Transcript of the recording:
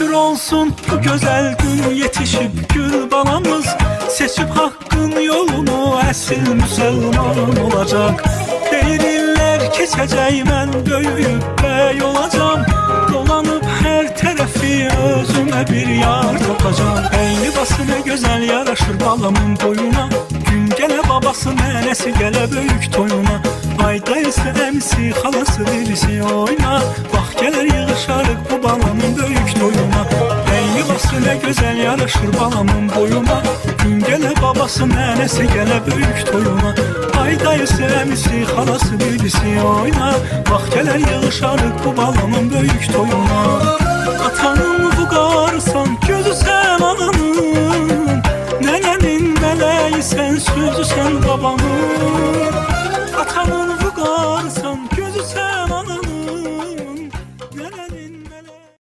şükür olsun bu güzel gün yetişip gül balamız. Seçip hakkın yolunu esil Müslüman olacak. Değiller keçecek ben büyüyüp bey olacağım. Dolanıp her tarafı özüme bir yar tapacağım. Ey libası ne güzel yaraşır balamın boyuna. Gün gele babası nenesi gele büyük toyuna. Ayda ise emsi halası birisi oyna. Bak gelir yığışarık bu balamın büyük toyuna. Ey libası ne güzel yaraşır balamın boyuna. Gün gele babası nenesi gele büyük toyuna. Ayda ise emsi halası birisi oyna. Bak gelir yığışarık bu balamın büyük toyuna.